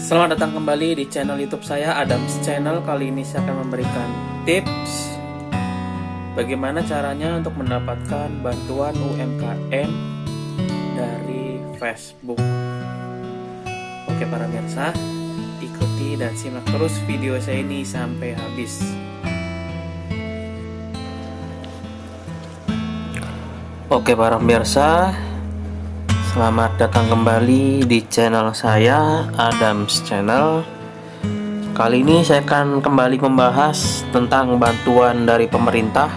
Selamat datang kembali di channel YouTube saya, Adams Channel. Kali ini saya akan memberikan tips bagaimana caranya untuk mendapatkan bantuan UMKM dari Facebook. Oke para pemirsa, ikuti dan simak terus video saya ini sampai habis. Oke para pemirsa, selamat datang kembali di channel saya, Adams Channel. Kali ini saya akan kembali membahas tentang bantuan dari pemerintah,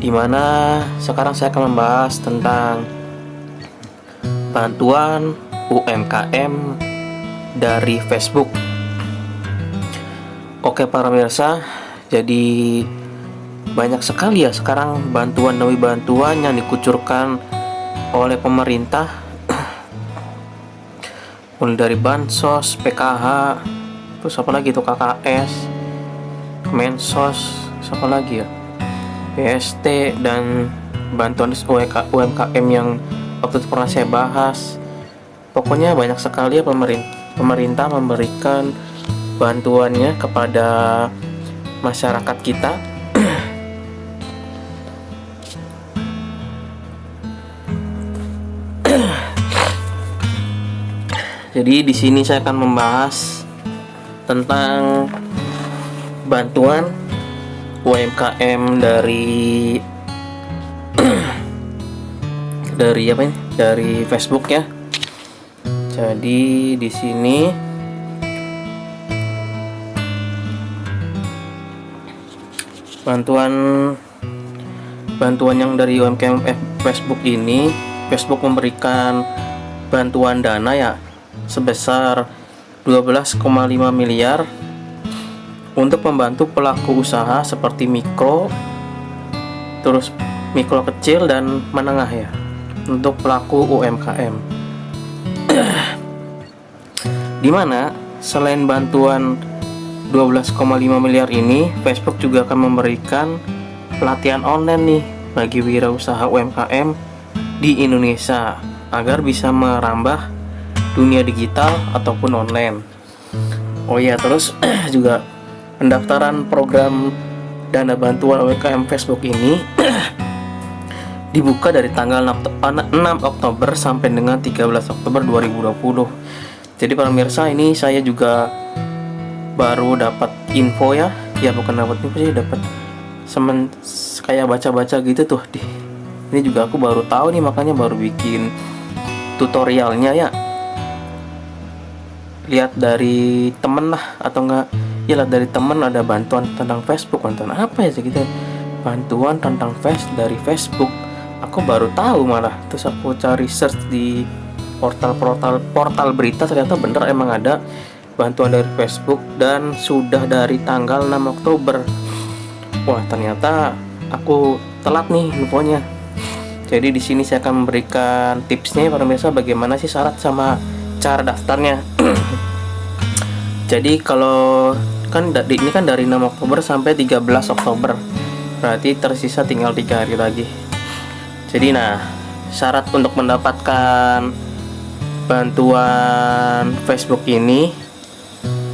dimana sekarang saya akan membahas tentang bantuan UMKM dari Facebook. Oke para pemirsa, jadi banyak sekali ya sekarang bantuan demi bantuan yang dikucurkan oleh pemerintah, mulai dari bansos, PKH, terus apa lagi itu KKS, Kemensos, apa lagi ya, PST, dan bantuan UMKM yang waktu itu pernah saya bahas. Pokoknya banyak sekali ya pemerintah memberikan bantuannya kepada masyarakat kita. Jadi di sini saya akan membahas tentang bantuan UMKM dari dari Facebook ya. Jadi di sini bantuan yang dari UMKM Facebook ini, Facebook memberikan bantuan dana ya sebesar 12,5 miliar untuk membantu pelaku usaha seperti mikro, terus mikro kecil dan menengah ya, untuk pelaku UMKM. Dimana selain bantuan 12,5 miliar ini, Facebook juga akan memberikan pelatihan online nih bagi wirausaha UMKM di Indonesia agar bisa merambah dunia digital ataupun online. Oh iya, terus juga pendaftaran program dana bantuan UMKM Facebook ini dibuka dari tanggal 6 Oktober sampai dengan 13 Oktober 2020. Jadi para pemirsa, ini saya juga baru dapat info ya. Ya bukan dapat info sih, dapat kayak baca-baca gitu tuh. Ini juga aku baru tahu nih, makanya baru bikin tutorialnya ya. Lihat dari temen lah, atau enggak ya lihat dari temen ada bantuan tentang Facebook. Bantuan apa ya segitu, bantuan tentang dari Facebook, aku baru tahu malah. Terus aku cari search di portal berita, ternyata bener emang ada bantuan dari Facebook dan sudah dari tanggal 6 Oktober. Wah, ternyata aku telat nih infonya. Jadi di sini saya akan memberikan tipsnya para pemirsa, bagaimana sih syarat sama cara daftarnya. Jadi kalau ini kan dari 6 Oktober sampai 13 Oktober, berarti tersisa tinggal 3 hari lagi. Jadi syarat untuk mendapatkan bantuan Facebook ini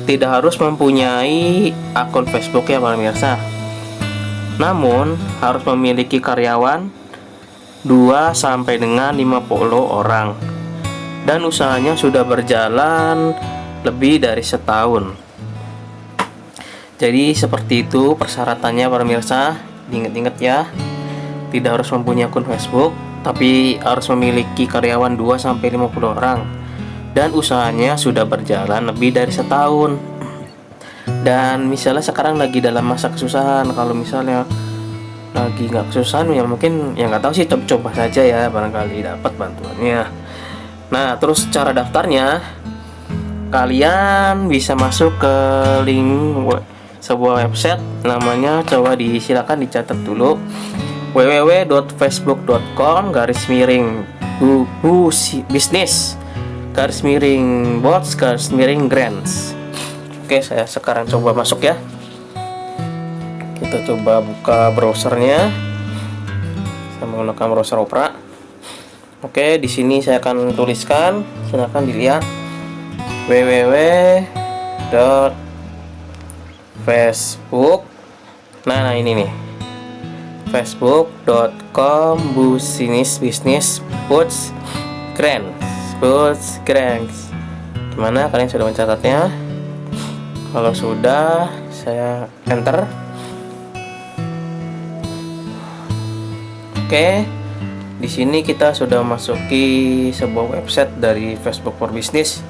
tidak harus mempunyai akun Facebook ya para pemirsa. Namun harus memiliki karyawan 2 sampai dengan 50 orang dan usahanya sudah berjalan lebih dari setahun. Jadi seperti itu persyaratannya para pemirsa. Diingat-ingat ya, tidak harus mempunyai akun Facebook, tapi harus memiliki karyawan 2 sampai 50 orang dan usahanya sudah berjalan lebih dari setahun. Dan misalnya sekarang lagi dalam masa kesusahan, kalau misalnya lagi nggak kesusahan ya mungkin ya nggak tahu sih, coba saja ya, barangkali dapat bantuannya. Nah, terus cara daftarnya, kalian bisa masuk ke link sebuah website, namanya coba silakan dicatat dulu, www.facebook.com/business/bots/grants. Oke, saya sekarang coba masuk ya. Kita coba buka browsernya. Saya menggunakan browser Opera. Oke, di sini saya akan tuliskan, silakan dilihat. www.facebook. Nah ini nih, facebook.com bisnis Boots Grants. Gimana, kalian sudah mencatatnya? Kalau sudah, saya enter. Oke, di sini kita sudah masuki sebuah website dari Facebook for Business.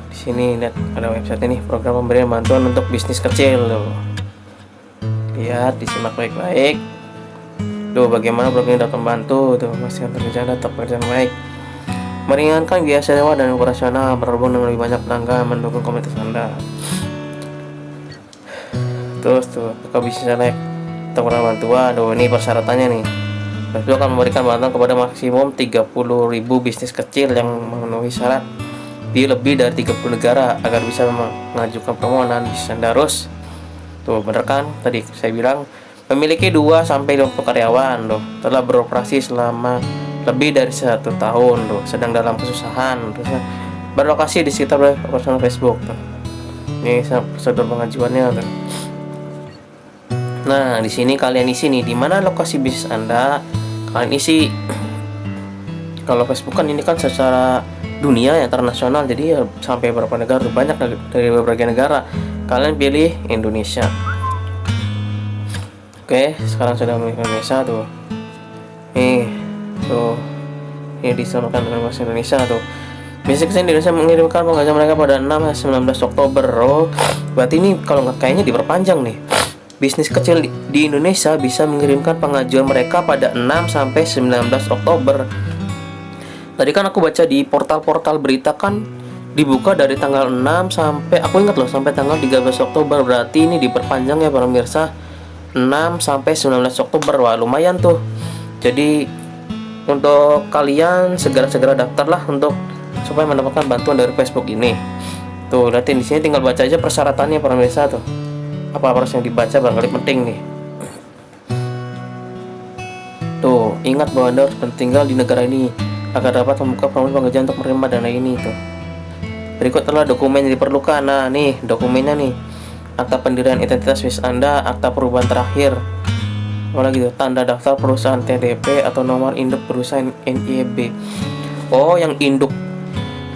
Di sini lihat ada website ini, program pemberian bantuan untuk bisnis kecil loh. Lihat, disimak baik-baik. Tuh bagaimana program ini dapat membantu tuh masih kerjaan tetap pekerjaan baik, meringankan biaya sewa dan operasional, berhubung dengan lebih banyak pelanggan, mendukung komunitas Anda. Terus tuh buka bisnis naik untuk bantuan. Ini persyaratannya nih. Facebook akan memberikan bantuan kepada maksimum 30.000 bisnis kecil yang memenuhi syarat di lebih dari 30 negara agar bisa mengajukan permohonan bisnis Anda. Harus tuh bener kan tadi saya bilang, memiliki 2-50 karyawan loh, telah beroperasi selama lebih dari 1 tahun loh, sedang dalam kesusahan, terus berlokasi di sekitar operasional Facebook tuh. Ini prosedur pengajuannya tuh. Nah, di sini kalian isi nih di mana lokasi bisnis Anda. Kalian isi. Kalau Facebook kan ini kan secara dunia ya, internasional, jadi ya sampai berapa negara tuh, banyak dari berbagai negara. Kalian pilih Indonesia. Oke, sekarang sudah memilih Indonesia tuh. Nih, tuh. Ini disamakan dengan bahasa Indonesia tuh. Bisnis di Indonesia mengirimkan pengajuan mereka pada 6-19 Oktober. Oh, berarti ini kalau nggak kayaknya diperpanjang nih. Bisnis kecil di Indonesia bisa mengirimkan pengajuan mereka pada 6-19 Oktober. Tadi kan aku baca di portal-portal berita kan dibuka dari tanggal 6 sampai, aku ingat loh, sampai tanggal 13 Oktober. Berarti ini diperpanjang ya para pemirsa, 6-19 Oktober. Wah lumayan tuh. Jadi untuk kalian segera-segera daftarlah untuk supaya mendapatkan bantuan dari Facebook ini. Tuh lihatin di sini, tinggal baca aja persyaratannya para pemirsa tuh. Apa harus yang dibaca barangkali penting nih. Tuh, ingat bahwa Anda harus tinggal di negara ini agar dapat membuka peluang pekerjaan untuk menerima dana ini tuh. Berikut adalah dokumen yang diperlukan. Nah, nih dokumennya nih. Akta pendirian identitas bisnis Anda, akta perubahan terakhir. Apalagi tuh, tanda daftar perusahaan TDP atau nomor induk perusahaan NIB. Oh, yang induk.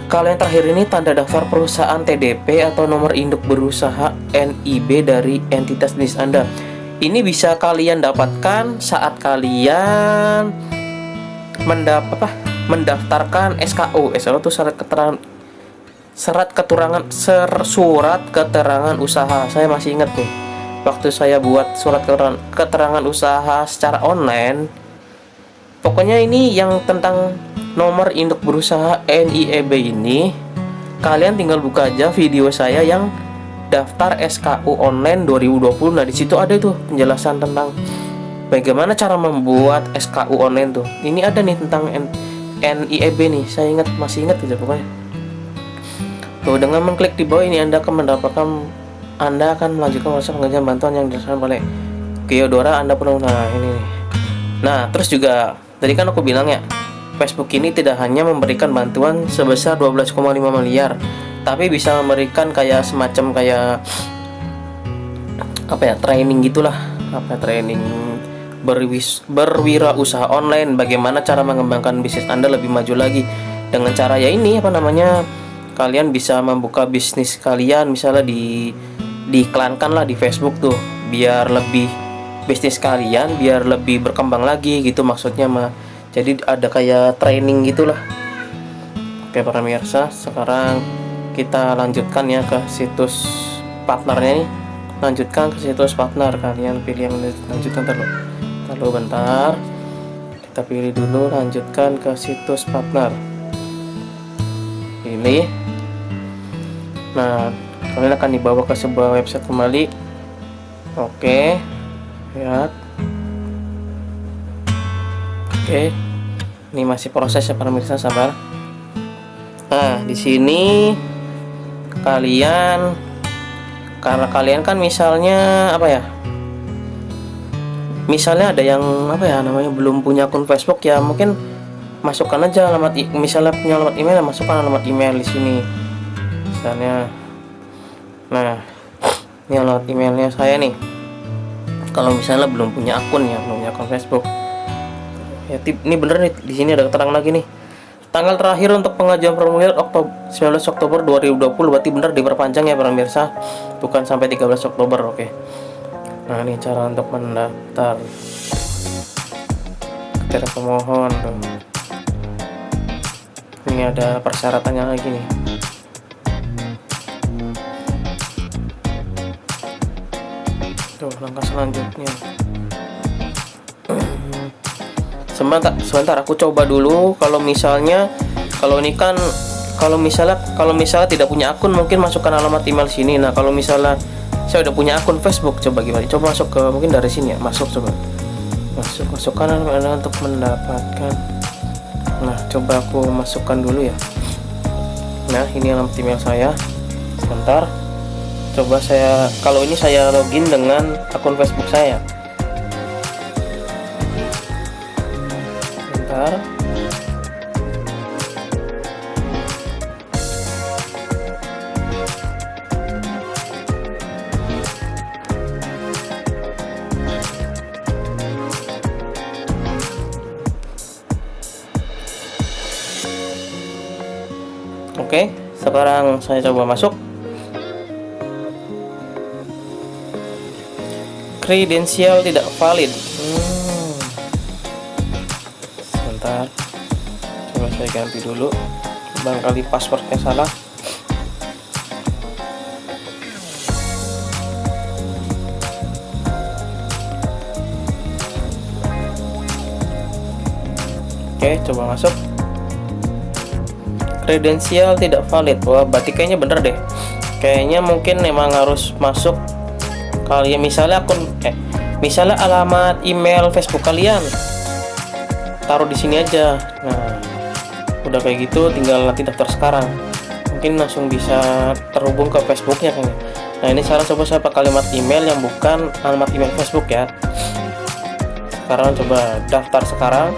Kalau yang terakhir ini tanda daftar perusahaan TDP atau nomor induk berusaha NIB dari entitas bisnis Anda. Ini bisa kalian dapatkan saat kalian mendaftarkan SKU. SKU itu surat keterangan usaha. Saya masih ingat nih, waktu saya buat surat keterangan usaha secara online. Pokoknya ini yang tentang nomor induk berusaha NIEB ini, kalian tinggal buka aja video saya yang daftar SKU online 2020. Nah, di situ ada itu penjelasan tentang bagaimana cara membuat SKU online tuh. Ini ada nih tentang NIEB nih. Saya masih ingat aja pokoknya. Tuh, dengan mengklik di bawah ini Anda akan melanjutkan proses pengajuan bantuan yang dilaksanakan oleh Geodora Anda perlu. Nah, ini nih. Nah, terus juga tadi kan aku bilang ya, Facebook ini tidak hanya memberikan bantuan sebesar 12,5 miliar, tapi bisa memberikan kayak semacam kayak training gitulah, training berwirausaha online, bagaimana cara mengembangkan bisnis Anda lebih maju lagi dengan cara ya ini kalian bisa membuka bisnis kalian misalnya diiklankan lah di Facebook tuh, biar lebih bisnis kalian biar lebih berkembang lagi gitu maksudnya mah. Jadi ada kayak training gitulah. Oke para pemirsa, sekarang kita lanjutkan ya ke situs partnernya nih. Lanjutkan ke situs partner, kalian pilih yang lanjutkan terlalu bentar. Kita pilih dulu lanjutkan ke situs partner. Pilih. Nah, kalian akan dibawa ke sebuah website kembali. Oke. Lihat. Oke. Ini masih proses ya para pemirsa, sabar. Nah, di sini karena kalian kan misalnya misalnya ada yang belum punya akun Facebook ya, mungkin masukkan aja misalnya punya alamat email, masukkan alamat email di sini. misalnya. Nah, ini alamat emailnya saya nih. Kalau misalnya belum punya akun ya, belum punya akun Facebook. Ya, ini bener nih, di sini ada keterangan lagi nih. Tanggal terakhir untuk pengajuan formulir 19 Oktober 2020, berarti bener diperpanjang ya pemirsa. Bukan sampai 13 Oktober, oke. Nah, ini cara untuk mendaftar. Kepada pemohon tuh. Ini ada persyaratannya lagi nih. Tuh, langkah selanjutnya. Sebentar aku coba dulu. Kalau misalnya tidak punya akun, mungkin masukkan alamat email sini. Nah, kalau misalnya saya udah punya akun Facebook, coba gimana? Coba masuk ke, mungkin dari sini ya. Masukkan alamat untuk mendapatkan. Nah, coba aku masukkan dulu ya. Nah, ini alamat email saya. Sebentar. Coba kalau ini saya login dengan akun Facebook saya. Sebentar. Oke, sekarang saya coba masuk. Kredensial tidak valid. Sebentar, coba saya ganti dulu. Barangkali passwordnya salah. Oke, coba masuk. Kredensial tidak valid. Wah, berarti kayaknya bener deh. Kayaknya mungkin memang harus masuk. Kalian misalnya alamat email Facebook kalian taruh di sini aja. Nah, udah kayak gitu, tinggal nanti daftar sekarang. Mungkin langsung bisa terhubung ke Facebooknya kan. Nah, ini sekarang coba saya pakai kalimat email yang bukan alamat email Facebook ya. Sekarang coba daftar sekarang.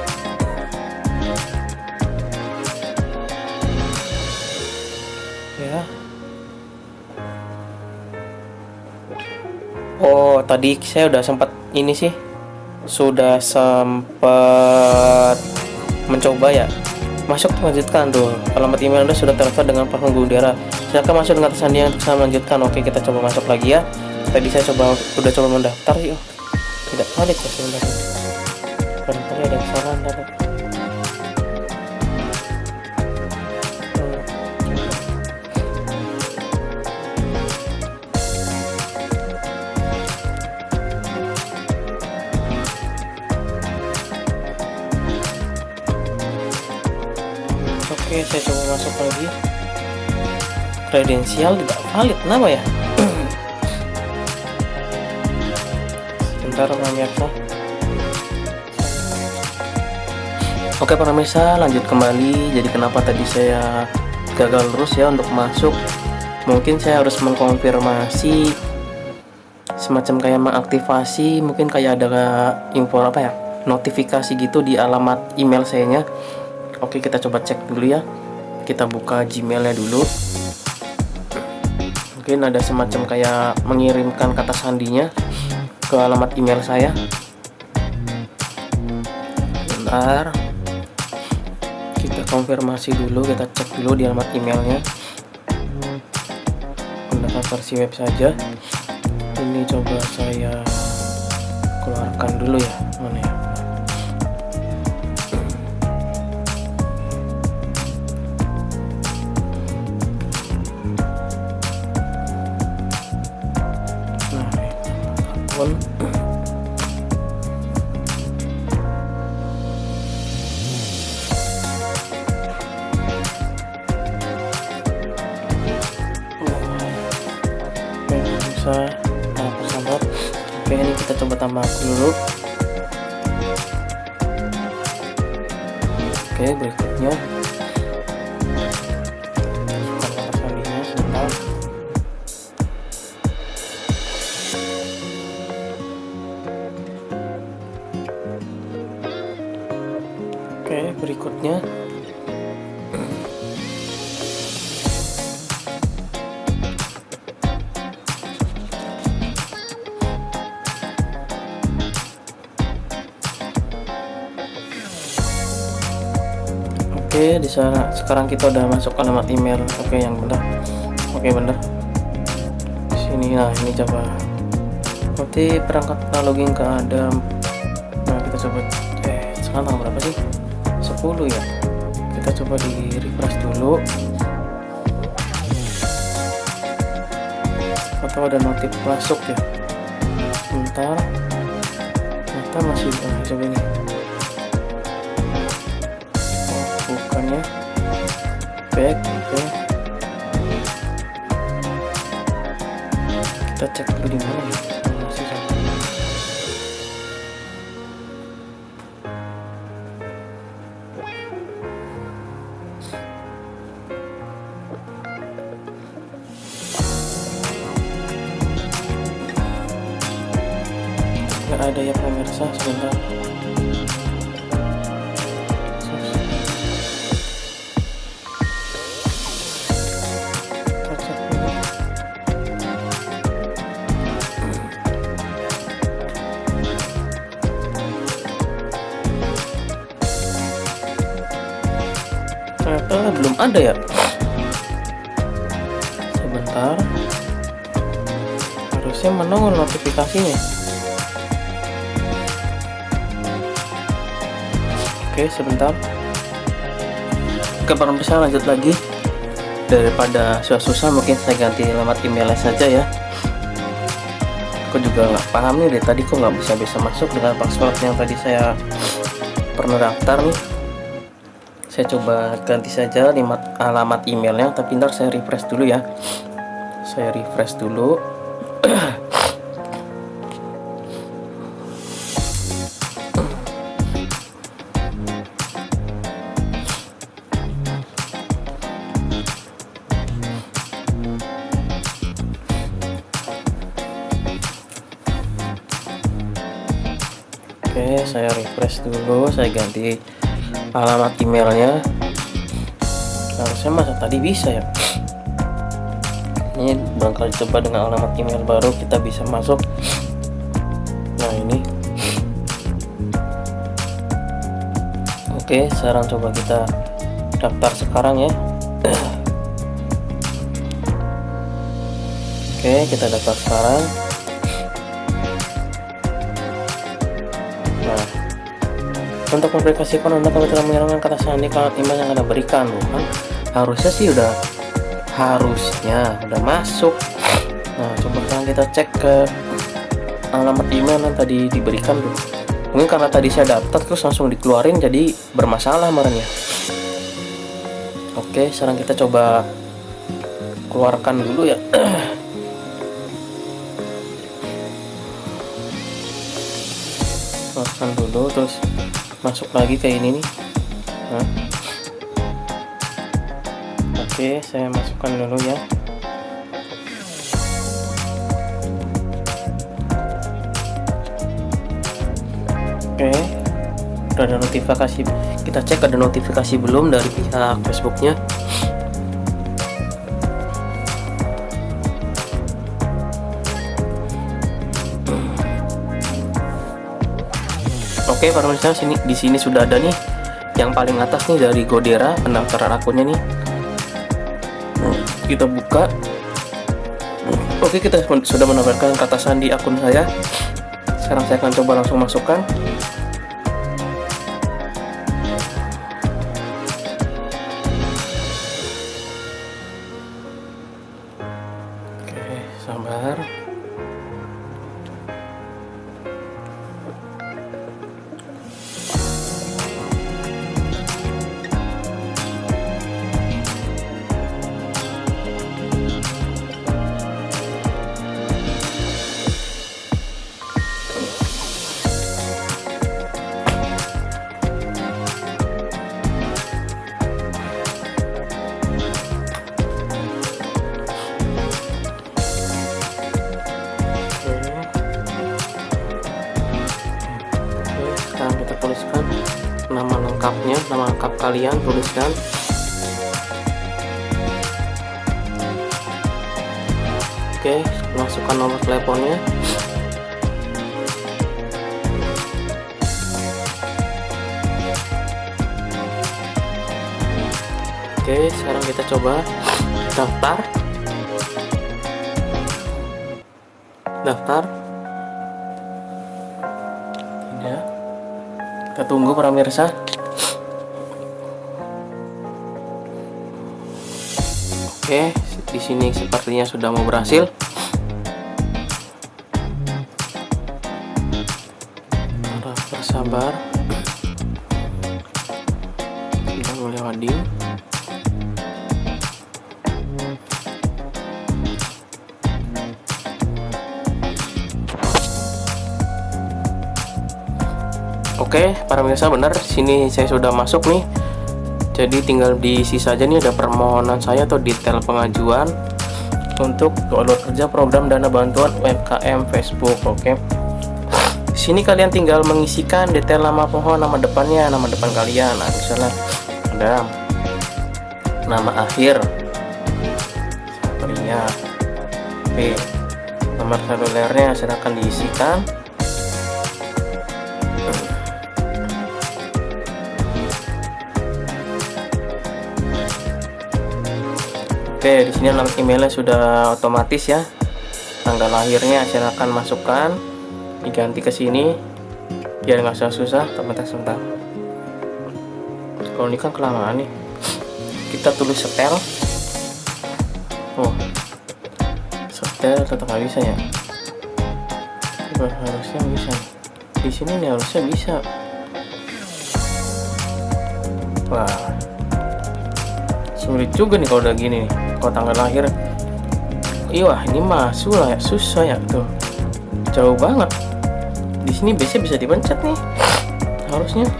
Ya. Oh, tadi saya udah sempat mencoba ya. Masuk, lanjutkan tuh. Alamat email Anda sudah terdaftar dengan penghubung udara. Silakan masuk dengan tersandi untuk saya melanjutkan. Oke, kita coba masuk lagi ya. Tadi saya udah coba mendaftar sih. Oh, tidak valid ya sebenarnya. Barangkali ada kesalahan tadi. Oke, saya coba masuk lagi. Kredensial tidak valid, kenapa ya? Sebentar pemirsa. Oke pemirsa, lanjut kembali. Jadi kenapa tadi saya gagal terus ya untuk masuk? Mungkin saya harus mengkonfirmasi, semacam kayak mengaktifasi, mungkin kayak ada info notifikasi gitu di alamat email sayanya. Oke, kita coba cek dulu ya. Kita buka Gmailnya dulu. Mungkin ada semacam kayak mengirimkan kata sandinya ke alamat email saya. Bentar, kita konfirmasi dulu, kita cek dulu di alamat emailnya. Menggunakan versi web saja. Ini coba saya keluarkan dulu ya. Mana ya? Persahabat. Oke, ini kita coba tambah dulu. Oke, berikutnya sebentar. Oke, berikutnya Oke, di sana sekarang kita udah masuk alamat email. Oke, yang benar. Oke, benar. Sini, nah ini coba. Nanti perangkat login ke Adam. Nah, kita coba. Sekarang tanggal berapa sih? 10 ya. Kita coba di refresh dulu. Atau ada notif masuk ya. Bentar. Ternyata masih coba ini. Bukannya back. Oke. Kita cek dulu di mana ya. Masih sama. Nggak ada ya pemirsa, sebentar. Ternyata belum ada ya. Sebentar. Harusnya menongol notifikasinya. Oke, sebentar. Oke, bisa lanjut lagi. Daripada susah-susah, mungkin saya ganti alamat emailnya saja ya. Aku juga nggak paham nih dari tadi kok nggak bisa masuk dengan password yang tadi saya pernah daftar nih. Saya coba ganti saja alamat emailnya, tapi ntar saya refresh dulu ya. Saya refresh dulu. Oke, saya refresh dulu, saya ganti alamat emailnya. Harusnya masa tadi bisa ya. Ini bakal coba dengan alamat email baru kita bisa masuk. Nah ini. Oke, sekarang coba kita daftar sekarang ya. Oke, kita daftar sekarang. Nah, untuk memverifikasikan Anda telah menyerahkan kata sandi alamat email yang Anda berikan, bukan? Harusnya sih udah masuk. Nah, coba sekarang kita cek ke alamat email yang tadi diberikan tuh. Mungkin karena tadi saya daftar terus langsung dikeluarin, jadi bermasalah kemarin ya. Oke, sekarang kita coba keluarkan dulu ya. Keluarkan dulu, terus masuk lagi ke ini nih. Nah. Oke, saya masukkan dulu ya. Oke, udah ada notifikasi. Kita cek ada notifikasi belum dari pihak Facebooknya. Oke, para pemirsa, di sini sudah ada nih yang paling atas nih dari Godera, pendaftaran akunnya nih. Kita buka. Oke, kita sudah menambahkan kata sandi akun saya. Sekarang saya akan coba langsung masukkan. Oke, sabar. Sekarang kita tuliskan nama lengkapnya, nama lengkap kalian tuliskan. Oke, masukkan nomor teleponnya. Oke, sekarang kita coba daftar. Tidak. Kita tunggu para pemirsa. Oke, di sini sepertinya sudah mau berhasil. Harap bersabar. Sudah mulai loading. Oke, para pemirsa, benar, sini saya sudah masuk nih. Jadi tinggal diisi saja nih, ada permohonan saya atau detail pengajuan untuk download kerja program dana bantuan UMKM Facebook. Oke. Di sini kalian tinggal mengisikan detail nama pohon, nama depannya, nama depan kalian. Nah, misalnya ada nama akhir, pria, P, nomor selulernya silakan diisikan. Oke, di sini alamat emailnya sudah otomatis ya. Tanggal lahirnya silakan masukkan, diganti ke sini biar nggak susah-susah. Sebentar. Kalau ini kan kelamaan nih. Kita tulis setel. Oh, setel tetap nggak bisa ya. Harusnya bisa. Di sini nih harusnya bisa. Wah, sulit juga nih kalau udah gini nih. Kalau tanggal lahir, iya ini mah susah ya tuh, jauh banget. Di sini biasanya bisa dipencet nih, harusnya.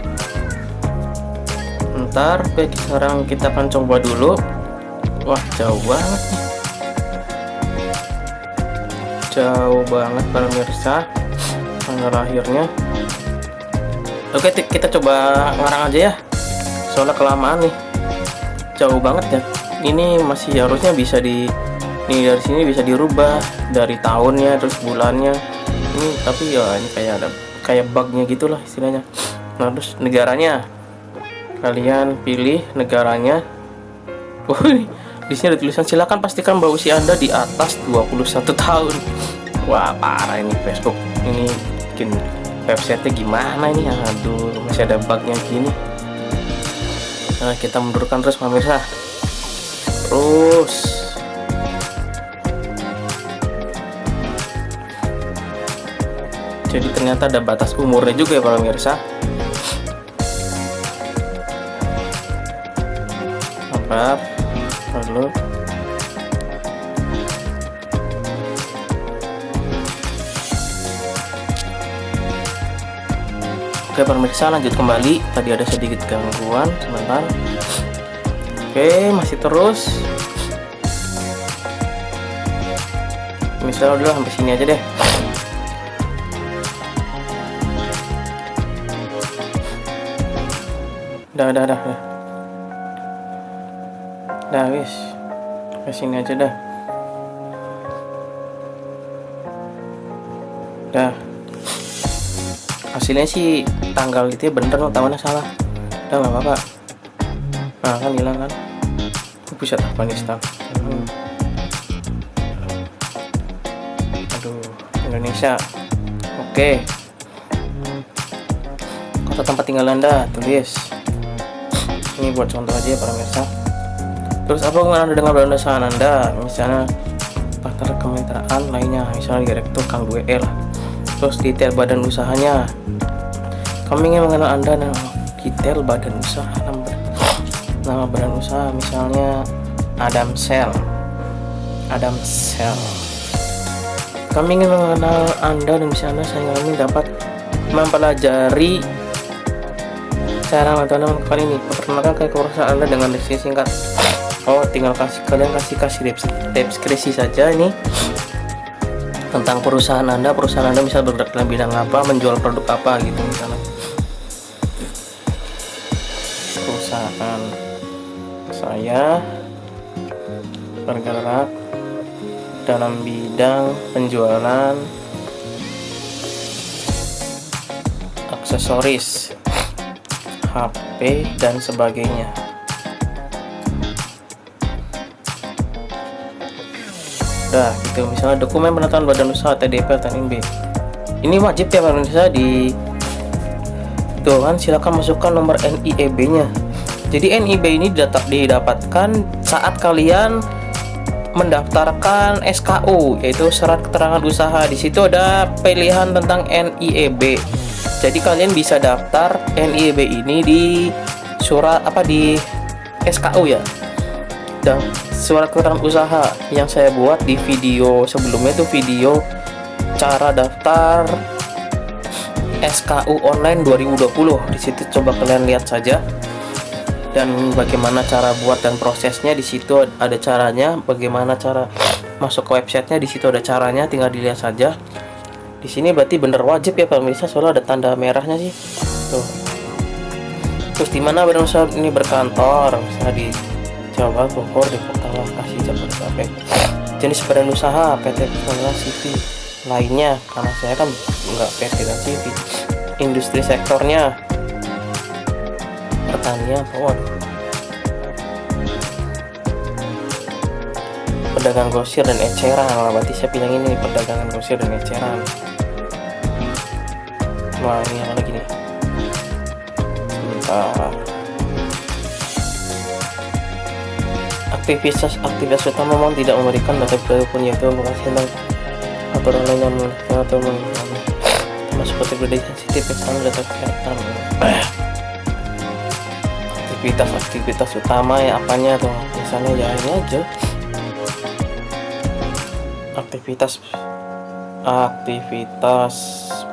Ntar, oke, sekarang kita akan coba dulu. Wah, jauh banget nih, jauh banget para pemirsa tanggal lahirnya. Oke, kita coba ngarang aja ya, soalnya kelamaan nih, jauh banget ya. Ini masih harusnya bisa nih dari sini bisa dirubah dari tahunnya terus bulannya ini, tapi ya ini kayak bugnya gitulah istilahnya. Nah, terus negaranya kalian pilih negaranya. Oh, di sini ada tulisan silakan pastikan bahwa usia Anda di atas 21 tahun. Wah, parah ini Facebook ini bikin website-nya gimana ini. Aduh, masih ada bugnya gini. Nah, kita mundurkan terus pemirsa. Terus jadi ternyata ada batas umurnya juga ya para pemirsa. Sabar, lalu oke para pemirsa, lanjut kembali. Tadi ada sedikit gangguan sebentar. Oke, masih terus. Misalnya udah sampai sini aja deh. Udah. Dah wis. Ke sini aja dah. Dah. Hasilnya sih tanggal itu ya bener, tahunnya salah. Udah nggak apa-apa. Nah, kan hilang kan. Pusat Afghanistan. Aduh, Indonesia. Oke. Kota tempat tinggal Anda tulis. Ini buat contoh aja ya para pemirsa. Terus apa hubungan Anda dengan badan usaha Anda? Misalnya partner kemitraan lainnya, misalnya direktur Kang 2E lah. Terus detail badan usahanya. Kami ingin mengenal Anda. Nah, detail badan usaha, nama badan usaha, misalnya Adam Sel. Kami ingin mengenal Anda dan misalnya kami dapat mempelajari cara metode kali ini. Perkenalkan ke perusahaan Anda dengan deskripsi singkat. Oh, tinggal kalian kasih deskripsi saja ini tentang perusahaan Anda bisa bergerak dalam bidang apa, menjual produk apa gitu misalnya. Perusahaan saya bergerak dalam bidang penjualan aksesoris, HP dan sebagainya. Udah gitu, misalnya dokumen penetapan badan usaha TDP atau NIB. Ini wajib ya pemirsa di tuh kan, silakan masukkan nomor NIEB-nya. Jadi NIB ini didapatkan saat kalian mendaftarkan SKU, yaitu surat keterangan usaha. Di situ ada pilihan tentang NIEB. Jadi kalian bisa daftar NIEB ini di surat di SKU ya. Dan surat keterangan usaha yang saya buat di video sebelumnya itu video cara daftar SKU online 2020. Di situ coba kalian lihat saja, dan bagaimana cara buat dan prosesnya. Di situ ada caranya, bagaimana cara masuk ke websitenya, di situ ada caranya, tinggal dilihat saja. Di sini berarti bener wajib ya pemirsa, soalnya ada tanda merahnya sih tuh. Terus di mana badan usaha ini berkantor? Misalnya di Jawa, Bogor, Depok, Bekasi, Jabodetabek. Jenis badan usaha PT Personal CV. Lainnya, karena saya kan nggak PT dan CV. Industri sektornya pertanian, pedagang grosir dan eceran. Nah, berarti saya pilih ini, perdagangan grosir dan eceran. Wah, ini apa lagi nih? Sebentar. Aktivitas utama memang tidak memberikan data punya itu lokasi tentang aturan lain yang atau termasuk kategori sensitif misalnya data kesehatan. Aktivitas utama ya apanya tuh, misalnya ya ini aja aktivitas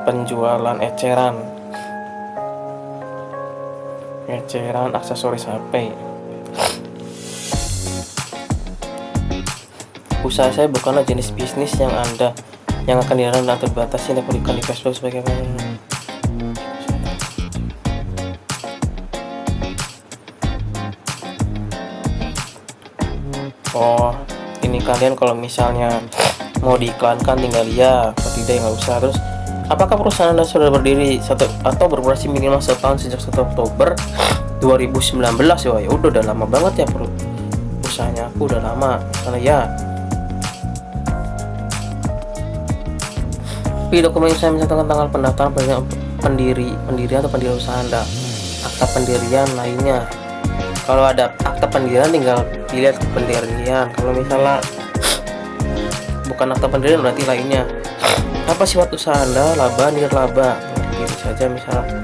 penjualan eceran aksesoris HP. Usaha saya bukanlah jenis bisnis yang akan dilarang atau dibatasi dan diberikan di Facebook sebagai ini kalian kalau misalnya mau diiklankan tinggal ya atau tidak, nggak usah. Terus apakah perusahaan Anda sudah berdiri atau beroperasi minimal 1 tahun sejak 1 Oktober 2019? Ya udah lama banget ya usahanya, aku udah lama misalnya ya. Tapi dokumen saya mencantumkan tanggal pendaftaran pendirian atau pendirian usaha Anda, akta pendirian lainnya. Kalau ada akta pendirian tinggal dilihat ke pendirian. Kalau misalnya bukan akta pendirian berarti lainnya. Apa sifat usaha Anda? Laba, nirlaba. Gitu saja misalnya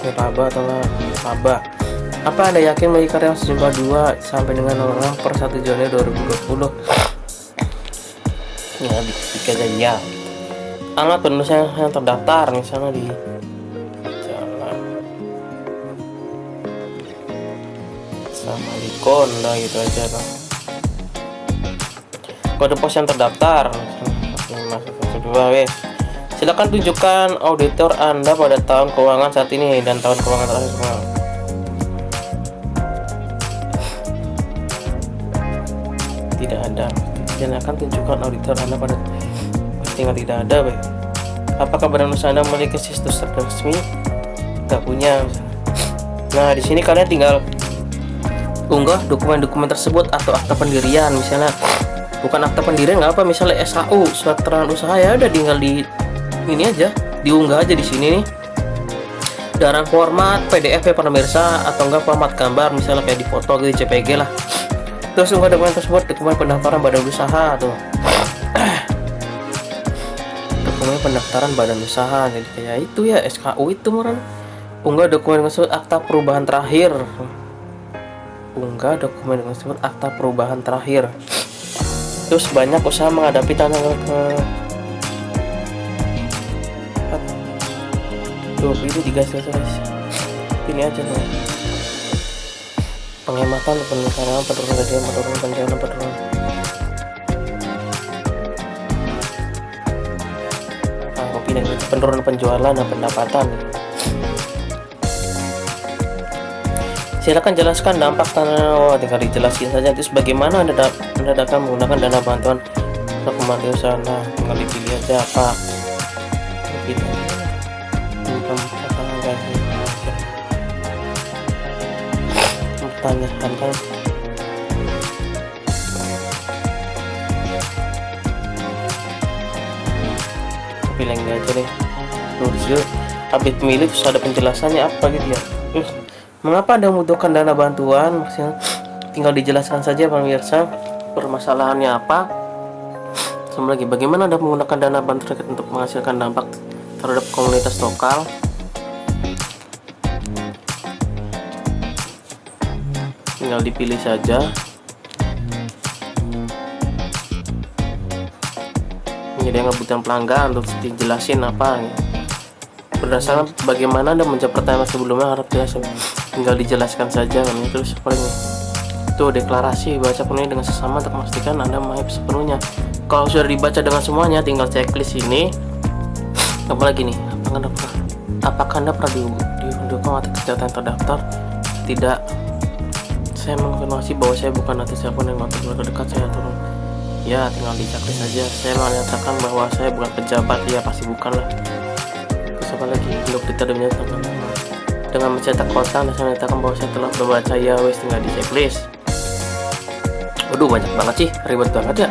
nirlaba atau laba. Apa Anda yakin memiliki karyawan sejumlah 2 sampai dengan orang per 1 Januari 2020? Ya, dikit aja ya. Alamat penulisnya yang terdaftar misalnya di jalan sama di Konda gitu aja loh. Kode pos yang terdaftar misalnya 512 wes. Silakan tunjukkan auditor Anda pada tahun keuangan saat ini dan tahun keuangan terakhir semua. Tidak ada. Dan akan tunjukkan auditor Anda pada tinggal tidak ada, baik. Apakah badan usaha Anda memiliki situs resmi? Nggak punya. Nah, di sini kalian tinggal unggah dokumen-dokumen tersebut atau akta pendirian. Misalnya bukan akta pendirian nggak apa, misalnya SKU, surat keterangan usaha, ya udah tinggal di ini aja, diunggah aja di sini nih. Dalam format PDF ya pemirsa, atau enggak format gambar, misalnya kayak di foto gitu, JPG lah. Terus unggah dokumen tersebut, dokumen pendaftaran badan usaha tuh. Dokumen pendaftaran badan usaha, jadi kayak itu ya SKU itu meren. Unggah dokumen tersebut akta perubahan terakhir. Unggah dokumen tersebut akta perubahan terakhir. Terus banyak usaha menghadapi tantangan ini 3 guys. Ini aja nih. Penghematan, penurunan penjualan. Penurunan penjualan dan pendapatan. Silakan jelaskan dampak tanah. Tinggal dijelaskan saja. Terus bagaimana Anda akan menggunakan dana bantuan untuk membantu usaha. Nah, tinggal dipilih aja apa. Pertanyaan kan. pilih yang ini aja deh. Disitu update pemilih terus ada penjelasannya apa gitu ya. Mengapa Anda membutuhkan dana bantuan? Maksudnya tinggal dijelaskan saja pemirsa permasalahannya apa. Sama lagi, bagaimana Anda menggunakan dana bantuan untuk menghasilkan dampak terhadap komunitas lokal. Tinggal dipilih saja. Jadi yang kebutuhan pelanggan untuk dijelasin apa gitu. Berdasarkan bagaimana Anda menjawab pertanyaan sebelumnya harap jelas, tinggal dijelaskan saja kan. Terus paling itu deklarasi baca penuhnya dengan sesama untuk memastikan Anda memahami sepenuhnya. Kalau sudah dibaca dengan semuanya, tinggal checklist ini. Apalagi nih, apakah Anda pernah didukung atau kesehatan terdaftar? Tidak. Saya mengkonfirmasi bahwa saya bukan atas siapapun yang mengatur keluarga dekat saya atau ya, tinggal di checklist saja. Saya menyatakan bahwa saya bukan pejabat, ya pasti bukan lah. Terus apa lagi? Untuk diterima dengan mencetak kotak, dan saya menyatakan bahwa saya telah membaca, ya wes, tinggal di checklist. Waduh, banyak banget sih, ribet banget ya.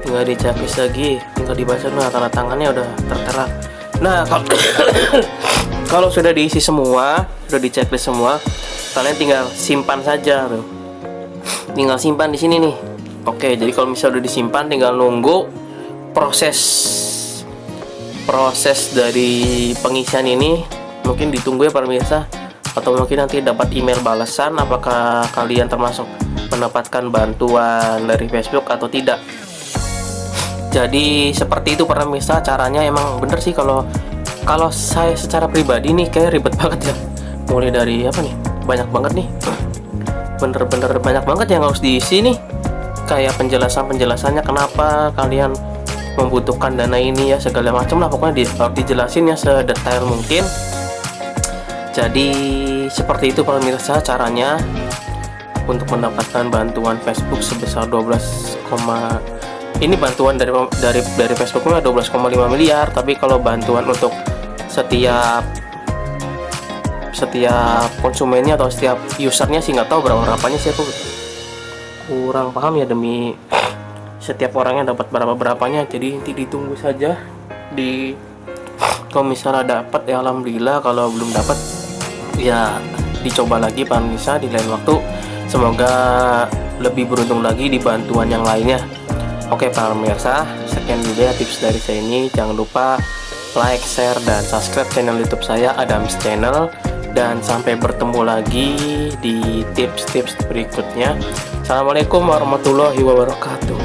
Tinggal di checklist lagi, tinggal dibaca dulu, tanda tangannya udah tertera. Nah, kalau sudah diisi semua, sudah di checklist semua, kalian tinggal simpan saja tuh. Tinggal simpan di sini nih. Oke, jadi kalau misalnya udah disimpan, tinggal nunggu proses dari pengisian ini. Mungkin ditunggu ya para pemirsa, atau mungkin nanti dapat email balasan apakah kalian termasuk mendapatkan bantuan dari Facebook atau tidak. Jadi seperti itu para pemirsa caranya. Emang bener sih, kalau saya secara pribadi nih kayak ribet banget ya. Mulai dari apa nih, banyak banget nih, bener-bener banyak banget yang harus diisi nih. Kayak penjelasannya kenapa kalian membutuhkan dana ini ya, segala macam lah pokoknya harus dijelasin ya sedetail mungkin. Jadi seperti itu para pemirsa caranya untuk mendapatkan bantuan Facebook sebesar 12, ini bantuan dari Facebooknya 12,5 miliar. Tapi kalau bantuan untuk setiap konsumennya atau setiap usernya sih nggak tahu berapanya sih, aku kurang paham ya. Demi setiap orangnya dapat berapanya, jadi nanti ditunggu saja. Kalau misalnya dapat ya alhamdulillah, kalau belum dapat ya dicoba lagi Pak Nisa di lain waktu. Semoga lebih beruntung lagi di bantuan yang lainnya. Oke para pemirsa, sekian dulu ya tips dari saya ini. Jangan lupa like, share, dan subscribe channel YouTube saya, Adams Channel. Dan sampai bertemu lagi di tips-tips berikutnya. Assalamualaikum warahmatullahi wabarakatuh.